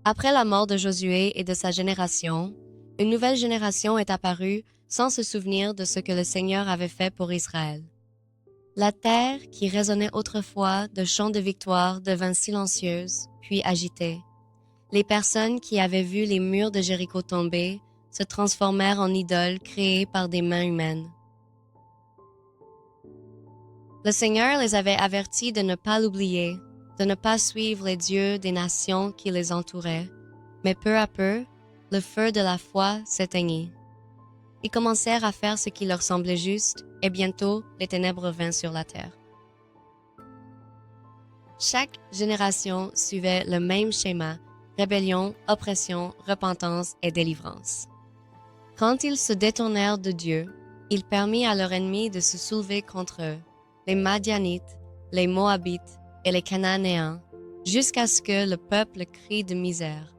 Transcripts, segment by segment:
Après la mort de Josué et de sa génération, une nouvelle génération est apparue sans se souvenir de ce que le Seigneur avait fait pour Israël. La terre, qui résonnait autrefois de chants de victoire, devint silencieuse, puis agitée. Les personnes qui avaient vu les murs de Jéricho tomber se transformèrent en idoles créées par des mains humaines. Le Seigneur les avait avertis de ne pas l'oublier, de ne pas suivre les dieux des nations qui les entouraient, mais peu à peu, le feu de la foi s'éteignit. Ils commencèrent à faire ce qui leur semblait juste, et bientôt les ténèbres vinrent sur la terre. Chaque génération suivait le même schéma: rébellion, oppression, repentance et délivrance. Quand ils se détournèrent de Dieu, il permit à leurs ennemis de se soulever contre eux, les Madianites, les Moabites et les Cananéens, jusqu'à ce que le peuple crie de misère.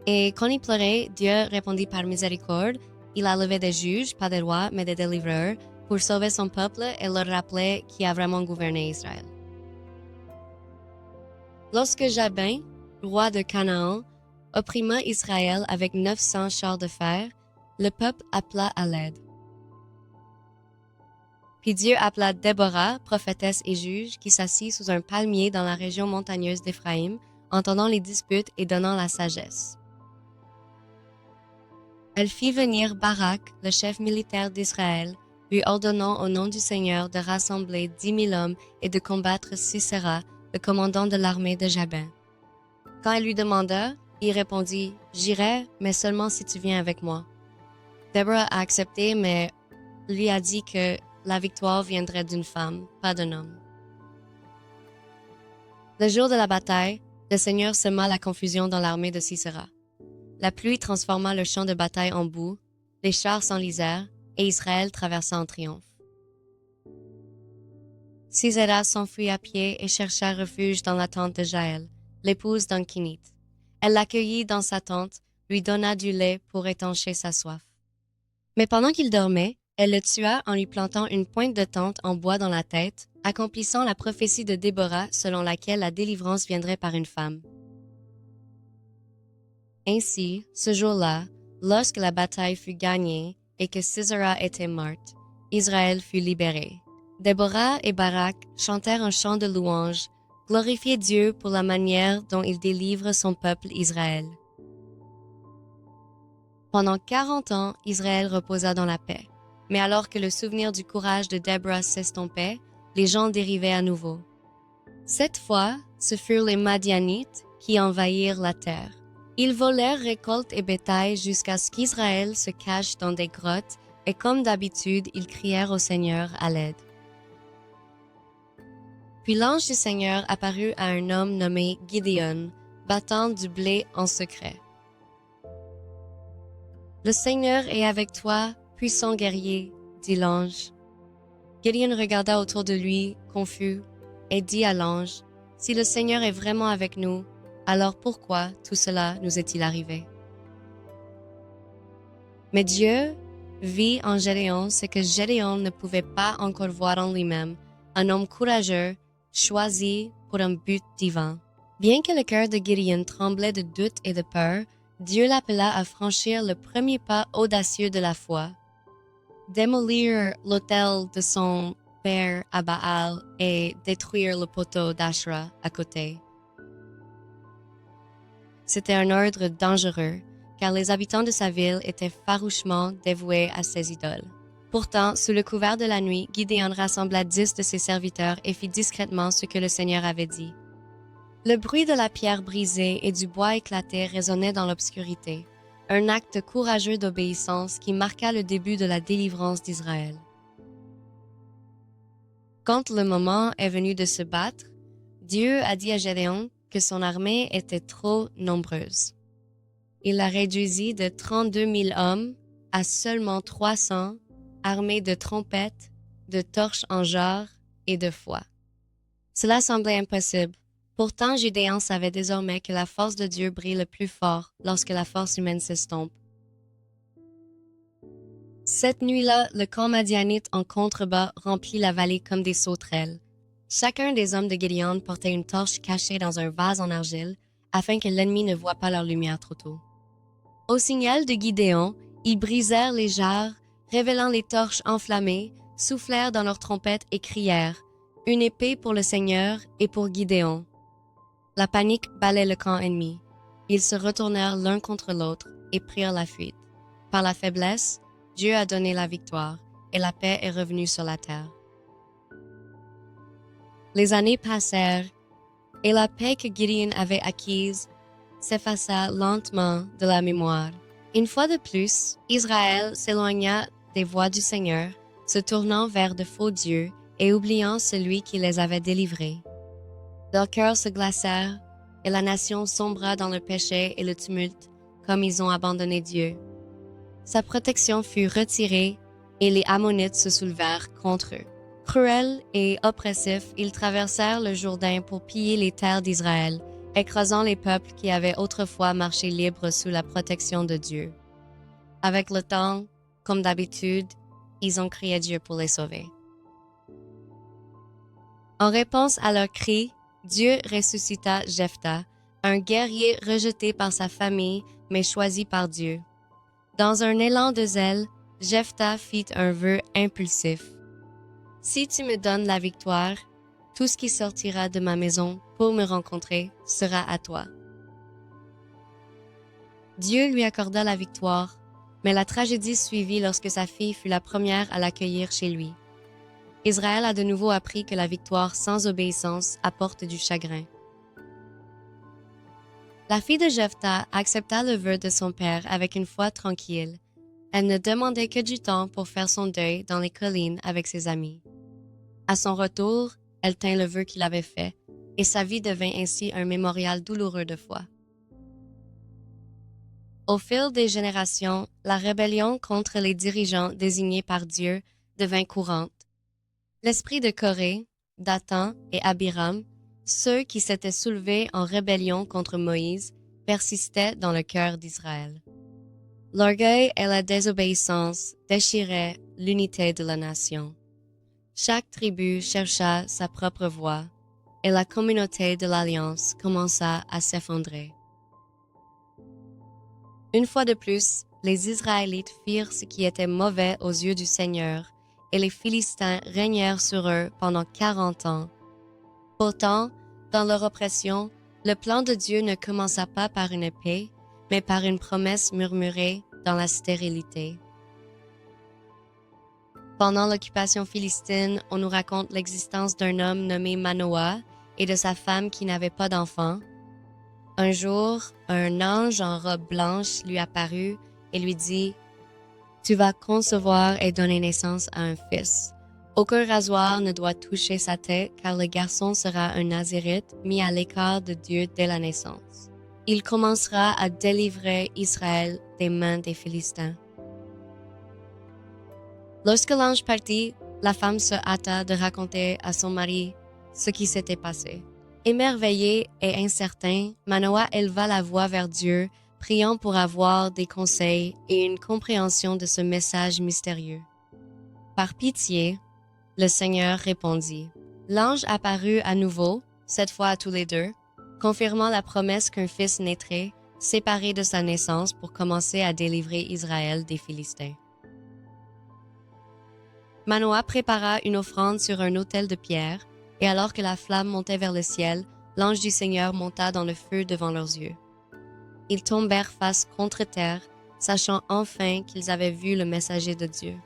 Et quand ils pleuraient, Dieu répondit par miséricorde. Il a levé des juges, pas des rois, mais des délivreurs, pour sauver son peuple et leur rappeler qui a vraiment gouverné Israël. Lorsque Jabin, roi de Canaan, opprima Israël avec 900 chars de fer, le peuple appela à l'aide. Puis Dieu appela Déborah, prophétesse et juge, qui s'assit sous un palmier dans la région montagneuse d'Éphraïm, entendant les disputes et donnant la sagesse. Elle fit venir Barak, le chef militaire d'Israël, lui ordonnant au nom du Seigneur de rassembler 10 000 hommes et de combattre Sisera, le commandant de l'armée de Jabin. Quand elle lui demanda, il répondit: « J'irai, mais seulement si tu viens avec moi. » Déborah a accepté, mais lui a dit que la victoire viendrait d'une femme, pas d'un homme. Le jour de la bataille, le Seigneur sema la confusion dans l'armée de Sisera. La pluie transforma le champ de bataille en boue, les chars s'enlisèrent, et Israël traversa en triomphe. Sisera s'enfuit à pied et chercha refuge dans la tente de Jaël, l'épouse d'un Kénite. Elle l'accueillit dans sa tente, lui donna du lait pour étancher sa soif. Mais pendant qu'il dormait, elle le tua en lui plantant une pointe de tente en bois dans la tête, accomplissant la prophétie de Déborah selon laquelle la délivrance viendrait par une femme. Ainsi, ce jour-là, lorsque la bataille fut gagnée et que Sisera était morte, Israël fut libéré. Déborah et Barak chantèrent un chant de louange, glorifiaient Dieu pour la manière dont il délivre son peuple Israël. Pendant 40 ans, Israël reposa dans la paix. Mais alors que le souvenir du courage de Déborah s'estompait, les gens dérivaient à nouveau. Cette fois, ce furent les Madianites qui envahirent la terre. Ils volèrent récoltes et bétail jusqu'à ce qu'Israël se cache dans des grottes et comme d'habitude, ils crièrent au Seigneur à l'aide. Puis l'ange du Seigneur apparut à un homme nommé Gideon, battant du blé en secret. « Le Seigneur est avec toi, puissant guerrier, » dit l'ange. Gideon regarda autour de lui, confus, et dit à l'ange: « Si le Seigneur est vraiment avec nous, alors pourquoi tout cela nous est-il arrivé? » Mais Dieu vit en Gédéon ce que Gédéon ne pouvait pas encore voir en lui-même, un homme courageux, choisi pour un but divin. Bien que le cœur de Gideon tremblait de doute et de peur, Dieu l'appela à franchir le premier pas audacieux de la foi: démolir l'autel de son père à Baal et détruire le poteau d'Ashra à côté. C'était un ordre dangereux, car les habitants de sa ville étaient farouchement dévoués à ses idoles. Pourtant, sous le couvert de la nuit, Gideon rassembla 10 de ses serviteurs et fit discrètement ce que le Seigneur avait dit. Le bruit de la pierre brisée et du bois éclaté résonnait dans l'obscurité, un acte courageux d'obéissance qui marqua le début de la délivrance d'Israël. Quand le moment est venu de se battre, Dieu a dit à Gédéon que son armée était trop nombreuse. Il la réduisit de 32 000 hommes à seulement 300, armés de trompettes, de torches en jarre et de fouet. Cela semblait impossible. Pourtant, Gédéon savait désormais que la force de Dieu brille le plus fort lorsque la force humaine s'estompe. Cette nuit-là, le camp madianite en contrebas remplit la vallée comme des sauterelles. Chacun des hommes de Gideon portait une torche cachée dans un vase en argile, afin que l'ennemi ne voie pas leur lumière trop tôt. Au signal de Gidéon, ils brisèrent les jarres, révélant les torches enflammées, soufflèrent dans leurs trompettes et crièrent « Une épée pour le Seigneur et pour Gidéon ». La panique balait le camp ennemi. Ils se retournèrent l'un contre l'autre et prirent la fuite. Par la faiblesse, Dieu a donné la victoire et la paix est revenue sur la terre. Les années passèrent et la paix que Gideon avait acquise s'effaça lentement de la mémoire. Une fois de plus, Israël s'éloigna des voies du Seigneur, se tournant vers de faux dieux et oubliant celui qui les avait délivrés. Leurs cœurs se glacèrent et la nation sombra dans le péché et le tumulte, comme ils ont abandonné Dieu. Sa protection fut retirée et les Ammonites se soulevèrent contre eux. Cruels et oppressifs, ils traversèrent le Jourdain pour piller les terres d'Israël, écrasant les peuples qui avaient autrefois marché libres sous la protection de Dieu. Avec le temps, comme d'habitude, ils ont crié à Dieu pour les sauver. En réponse à leurs cris, Dieu ressuscita Jephthah, un guerrier rejeté par sa famille mais choisi par Dieu. Dans un élan de zèle, Jephthah fit un vœu impulsif. « Si tu me donnes la victoire, tout ce qui sortira de ma maison pour me rencontrer sera à toi. » Dieu lui accorda la victoire, mais la tragédie suivit lorsque sa fille fut la première à l'accueillir chez lui. Israël a de nouveau appris que la victoire sans obéissance apporte du chagrin. La fille de Jephthah accepta le vœu de son père avec une foi tranquille. Elle ne demandait que du temps pour faire son deuil dans les collines avec ses amis. À son retour, elle tint le vœu qu'il avait fait, et sa vie devint ainsi un mémorial douloureux de foi. Au fil des générations, la rébellion contre les dirigeants désignés par Dieu devint courante. L'esprit de Corée, Dathan et Abiram, ceux qui s'étaient soulevés en rébellion contre Moïse, persistaient dans le cœur d'Israël. L'orgueil et la désobéissance déchiraient l'unité de la nation. Chaque tribu chercha sa propre voie, et la communauté de l'Alliance commença à s'effondrer. Une fois de plus, les Israélites firent ce qui était mauvais aux yeux du Seigneur, et les Philistins régnèrent sur eux pendant 40 ans. Pourtant, dans leur oppression, le plan de Dieu ne commença pas par une épée, mais par une promesse murmurée dans la stérilité. Pendant l'occupation philistine, on nous raconte l'existence d'un homme nommé Manoah et de sa femme qui n'avait pas d'enfant. Un jour, un ange en robe blanche lui apparut et lui dit « Tu vas concevoir et donner naissance à un fils. Aucun rasoir ne doit toucher sa tête car le garçon sera un nazirite mis à l'écart de Dieu dès la naissance. Il commencera à délivrer Israël des mains des Philistins. » Lorsque l'ange partit, la femme se hâta de raconter à son mari ce qui s'était passé. Émerveillé et incertain, Manoah éleva la voix vers Dieu, priant pour avoir des conseils et une compréhension de ce message mystérieux. Par pitié, le Seigneur répondit. L'ange apparut à nouveau, cette fois à tous les deux, confirmant la promesse qu'un fils naîtrait, séparé de sa naissance pour commencer à délivrer Israël des Philistins. Manoah prépara une offrande sur un autel de pierre, et alors que la flamme montait vers le ciel, l'ange du Seigneur monta dans le feu devant leurs yeux. Ils tombèrent face contre terre, sachant enfin qu'ils avaient vu le messager de Dieu.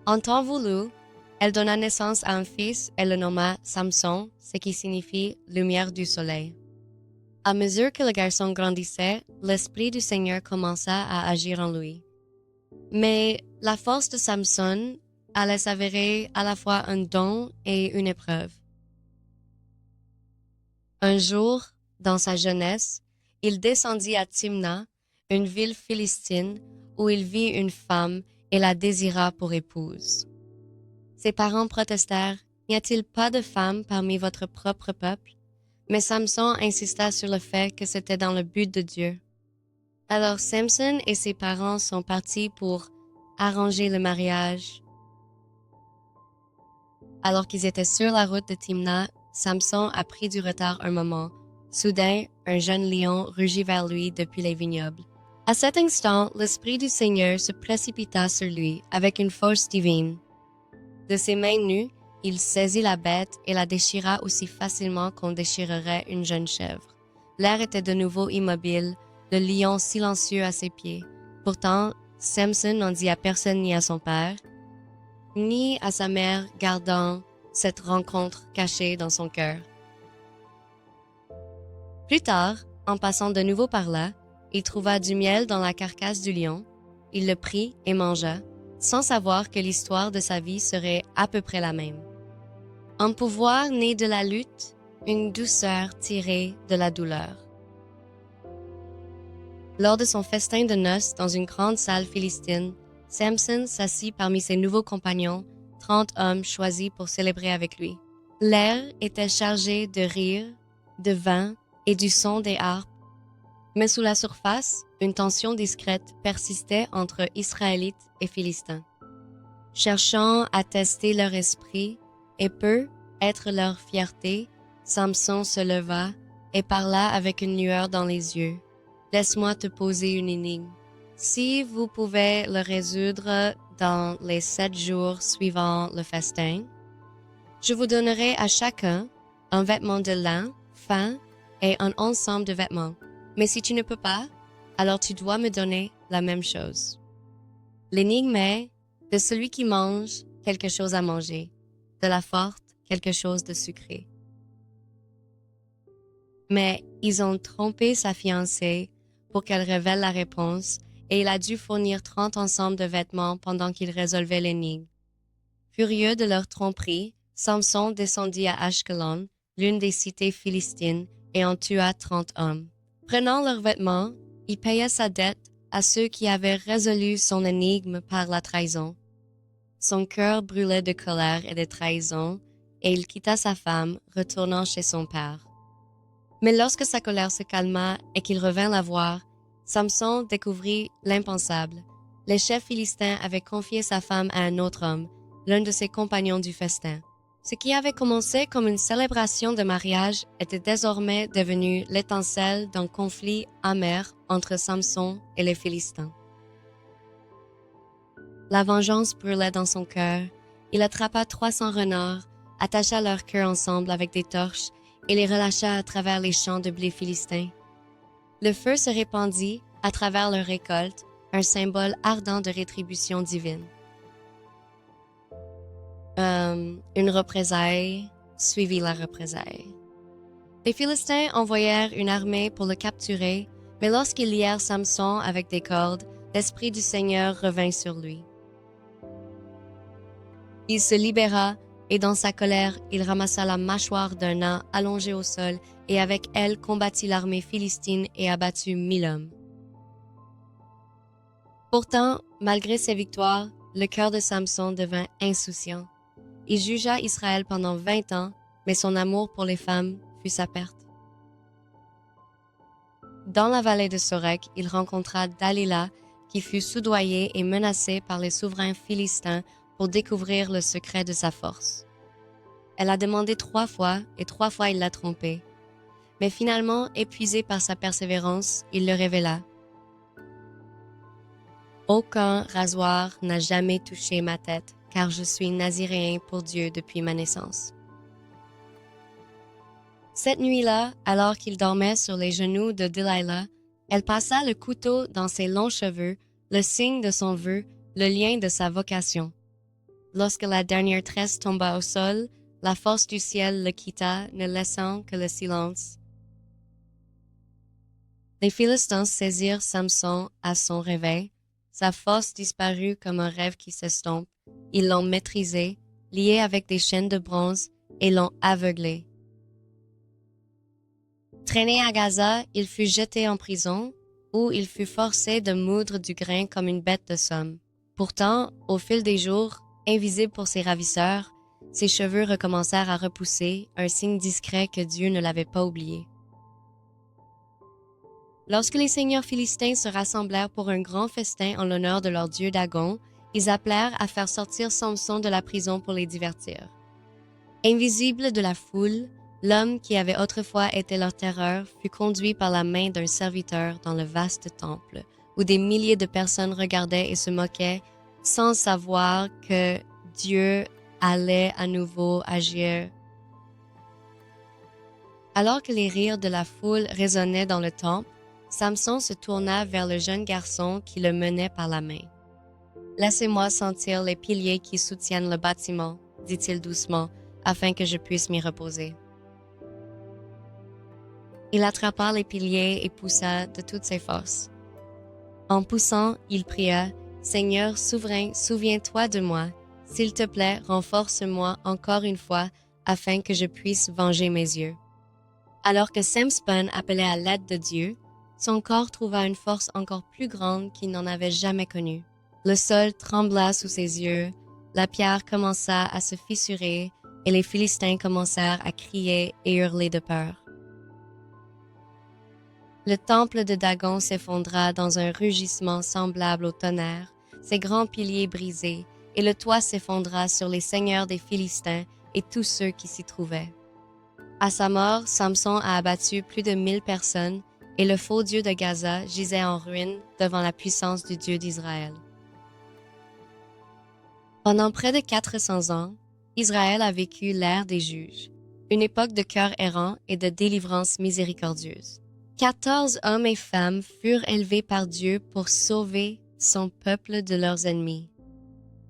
En temps voulu, elle donna naissance à un fils et le nomma Samson, ce qui signifie « lumière du soleil ». À mesure que le garçon grandissait, l'Esprit du Seigneur commença à agir en lui. Mais la force de Samson allait s'avérer à la fois un don et une épreuve. Un jour, dans sa jeunesse, il descendit à Timna, une ville philistine, où il vit une femme et la désira pour épouse. Ses parents protestèrent « N'y a-t-il pas de femme parmi votre propre peuple ?» Mais Samson insista sur le fait que c'était dans le but de Dieu. Alors Samson et ses parents sont partis pour arranger le mariage. Alors qu'ils étaient sur la route de Timna, Samson a pris du retard un moment Soudain, un jeune lion rugit vers lui depuis les vignobles. À cet instant, l'Esprit du Seigneur se précipita sur lui avec une force divine. De ses mains nues, il saisit la bête et la déchira aussi facilement qu'on déchirerait une jeune chèvre. L'air était de nouveau immobile, le lion silencieux à ses pieds. Pourtant, Samson n'en dit à personne ni à son père, ni à sa mère, gardant cette rencontre cachée dans son cœur. Plus tard, en passant de nouveau par là, il trouva du miel dans la carcasse du lion. Il le prit et mangea, sans savoir que l'histoire de sa vie serait à peu près la même. Un pouvoir né de la lutte, une douceur tirée de la douleur. Lors de son festin de noces dans une grande salle philistine, Samson s'assit parmi ses nouveaux compagnons, 30 hommes choisis pour célébrer avec lui. L'air était chargé de rire, de vin et du son des harpes, mais sous la surface, une tension discrète persistait entre Israélites et Philistins. Cherchant à tester leur esprit et peu être leur fierté, Samson se leva et parla avec une lueur dans les yeux. « Laisse-moi te poser une énigme. Si vous pouvez le résoudre dans les 7 jours suivant le festin, je vous donnerai à chacun un vêtement de lin fin et un ensemble de vêtements. Mais si tu ne peux pas, alors tu dois me donner la même chose. » L'énigme est de celui qui mange quelque chose à manger, de la forte quelque chose de sucré. Mais ils ont trompé sa fiancée pour qu'elle révèle la réponse et il a dû fournir 30 ensembles de vêtements pendant qu'il résolvait l'énigme. Furieux de leur tromperie, Samson descendit à Ashkelon, l'une des cités philistines, et en tua 30 hommes. Prenant leurs vêtements, il paya sa dette à ceux qui avaient résolu son énigme par la trahison. Son cœur brûlait de colère et de trahison, et il quitta sa femme, retournant chez son père. Mais lorsque sa colère se calma et qu'il revint la voir, Samson découvrit l'impensable. Les chefs philistins avaient confié sa femme à un autre homme, l'un de ses compagnons du festin. Ce qui avait commencé comme une célébration de mariage était désormais devenu l'étincelle d'un conflit amer entre Samson et les Philistins. La vengeance brûlait dans son cœur. Il attrapa 300 renards, attacha leurs queues ensemble avec des torches et les relâcha à travers les champs de blé philistins. Le feu se répandit à travers leur récolte, un symbole ardent de rétribution divine. Une représaille suivit la représaille. Les Philistins envoyèrent une armée pour le capturer, mais lorsqu'ils lièrent Samson avec des cordes, l'Esprit du Seigneur revint sur lui. Il se libéra et dans sa colère, il ramassa la mâchoire d'un nain allongé au sol et avec elle combattit l'armée philistine et abattit 1000 hommes. Pourtant, malgré ses victoires, le cœur de Samson devint insouciant. Il jugea Israël pendant 20 ans, mais son amour pour les femmes fut sa perte. Dans la vallée de Sorek, il rencontra Dalila, qui fut soudoyée et menacée par les souverains philistins pour découvrir le secret de sa force. Elle a demandé 3 fois et 3 fois il l'a trompée. Mais finalement, épuisé par sa persévérance, il le révéla. « Aucun rasoir n'a jamais touché ma tête, car je suis naziréen pour Dieu depuis ma naissance. » Cette nuit-là, alors qu'il dormait sur les genoux de Delilah, elle passa le couteau dans ses longs cheveux, le signe de son vœu, le lien de sa vocation. Lorsque la dernière tresse tomba au sol, la force du ciel le quitta, ne laissant que le silence. Les Philistins saisirent Samson à son réveil. Sa force disparut comme un rêve qui s'estompe. Ils l'ont maîtrisé, lié avec des chaînes de bronze, et l'ont aveuglé. Traîné à Gaza, il fut jeté en prison, où il fut forcé de moudre du grain comme une bête de somme. Pourtant, au fil des jours, invisible pour ses ravisseurs, ses cheveux recommencèrent à repousser, un signe discret que Dieu ne l'avait pas oublié. Lorsque les seigneurs philistins se rassemblèrent pour un grand festin en l'honneur de leur dieu Dagon, ils appelèrent à faire sortir Samson de la prison pour les divertir. Invisible de la foule, L'homme qui avait autrefois été leur terreur fut conduit par la main d'un serviteur dans le vaste temple, où des milliers de personnes regardaient et se moquaient sans savoir que Dieu allait à nouveau agir. Alors que les rires de la foule résonnaient dans le temple, Samson se tourna vers le jeune garçon qui le menait par la main. « Laissez-moi sentir les piliers qui soutiennent le bâtiment, dit-il doucement, afin que je puisse m'y reposer. » Il attrapa les piliers et poussa de toutes ses forces. En poussant, il pria, « Seigneur souverain, souviens-toi de moi. S'il te plaît, renforce-moi encore une fois, afin que je puisse venger mes yeux. » Alors que Samson appelait à l'aide de Dieu, son corps trouva une force encore plus grande qu'il n'en avait jamais connue. Le sol trembla sous ses yeux, la pierre commença à se fissurer et les Philistins commencèrent à crier et hurler de peur. Le temple de Dagon s'effondra dans un rugissement semblable au tonnerre, ses grands piliers brisés, et le toit s'effondra sur les seigneurs des Philistins et tous ceux qui s'y trouvaient. À sa mort, Samson a abattu plus de 1000 personnes et le faux dieu de Gaza gisait en ruine devant la puissance du Dieu d'Israël. Pendant près de 400 ans, Israël a vécu l'ère des juges, une époque de cœur errant et de délivrance miséricordieuse. 14 hommes et femmes furent élevés par Dieu pour sauver son peuple de leurs ennemis.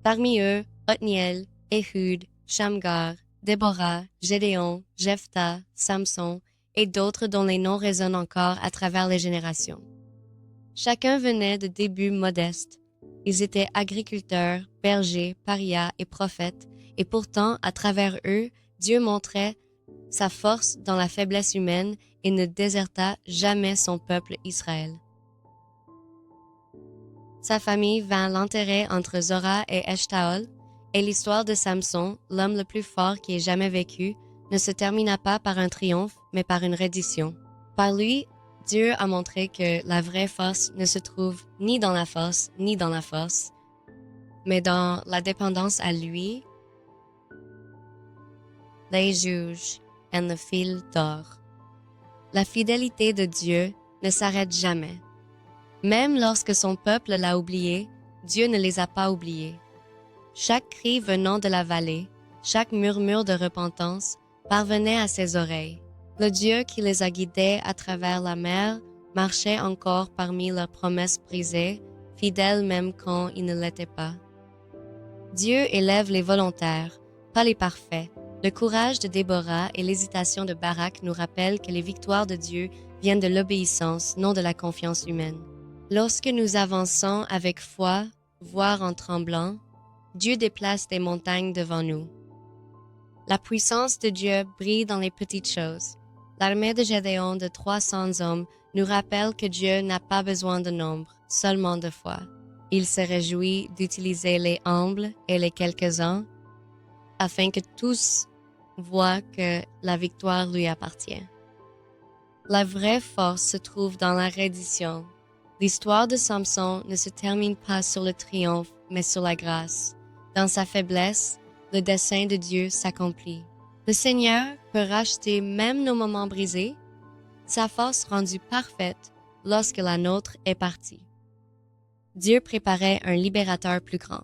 Parmi eux, Othniel, Éhud, Shamgar, Déborah, Gédéon, Jephthah, Samson et d'autres dont les noms résonnent encore à travers les générations. Chacun venait de débuts modestes. Ils étaient agriculteurs, bergers, parias et prophètes, et pourtant, à travers eux, Dieu montrait sa force dans la faiblesse humaine et ne déserta jamais son peuple Israël. Sa famille vint l'enterrer entre Zorah et Eshtaol, et l'histoire de Samson, l'homme le plus fort qui ait jamais vécu, ne se termina pas par un triomphe, mais par une reddition. Par lui, Dieu a montré que la vraie force ne se trouve ni dans la force, ni dans la force, mais dans la dépendance à lui, les juges et le fil d'or. La fidélité de Dieu ne s'arrête jamais. Même lorsque son peuple l'a oublié, Dieu ne les a pas oubliés. Chaque cri venant de la vallée, chaque murmure de repentance parvenait à ses oreilles. Le Dieu qui les a guidés à travers la mer marchait encore parmi leurs promesses brisées, fidèle même quand il ne l'était pas. Dieu élève les volontaires, pas les parfaits. Le courage de Déborah et l'hésitation de Barak nous rappellent que les victoires de Dieu viennent de l'obéissance, non de la confiance humaine. Lorsque nous avançons avec foi, voire en tremblant, Dieu déplace des montagnes devant nous. La puissance de Dieu brille dans les petites choses. L'armée de Gédéon de 300 hommes nous rappelle que Dieu n'a pas besoin de nombre, seulement de foi. Il se réjouit d'utiliser les humbles et les quelques-uns afin que tous voient que la victoire lui appartient. La vraie force se trouve dans la reddition. L'histoire de Samson ne se termine pas sur le triomphe, mais sur la grâce. Dans sa faiblesse, le dessein de Dieu s'accomplit. Le Seigneur peut racheter même nos moments brisés, sa force rendue parfaite lorsque la nôtre est partie. Dieu préparait un libérateur plus grand.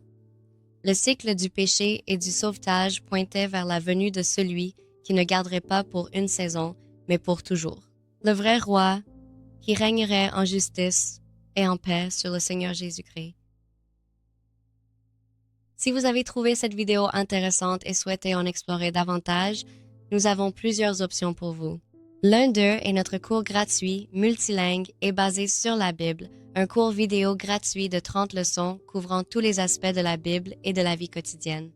Le cycle du péché et du sauvetage pointait vers la venue de celui qui ne garderait pas pour une saison, mais pour toujours. Le vrai roi qui régnerait en justice et en paix sur le Seigneur Jésus-Christ. Si vous avez trouvé cette vidéo intéressante et souhaitez en explorer davantage, nous avons plusieurs options pour vous. L'un d'eux est notre cours gratuit, multilingue et basé sur la Bible, un cours vidéo gratuit de 30 leçons couvrant tous les aspects de la Bible et de la vie quotidienne.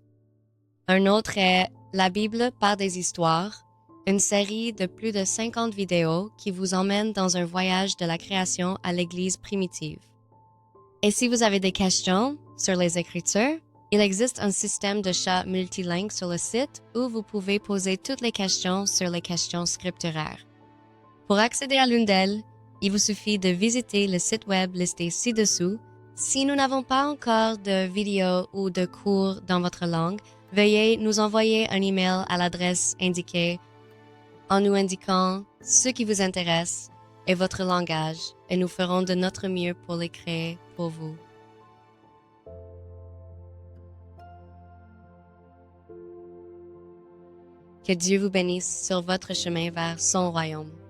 Un autre est La Bible par des histoires, une série de plus de 50 vidéos qui vous emmène dans un voyage de la création à l'Église primitive. Et si vous avez des questions sur les Écritures, il existe un système de chat multilingue sur le site où vous pouvez poser toutes les questions sur les questions scripturaires. Pour accéder à l'une d'elles, il vous suffit de visiter le site web listé ci-dessous. Si nous n'avons pas encore de vidéos ou de cours dans votre langue, veuillez nous envoyer un email à l'adresse indiquée en nous indiquant ce qui vous intéresse et votre langage, et nous ferons de notre mieux pour les créer pour vous. Que Dieu vous bénisse sur votre chemin vers son royaume.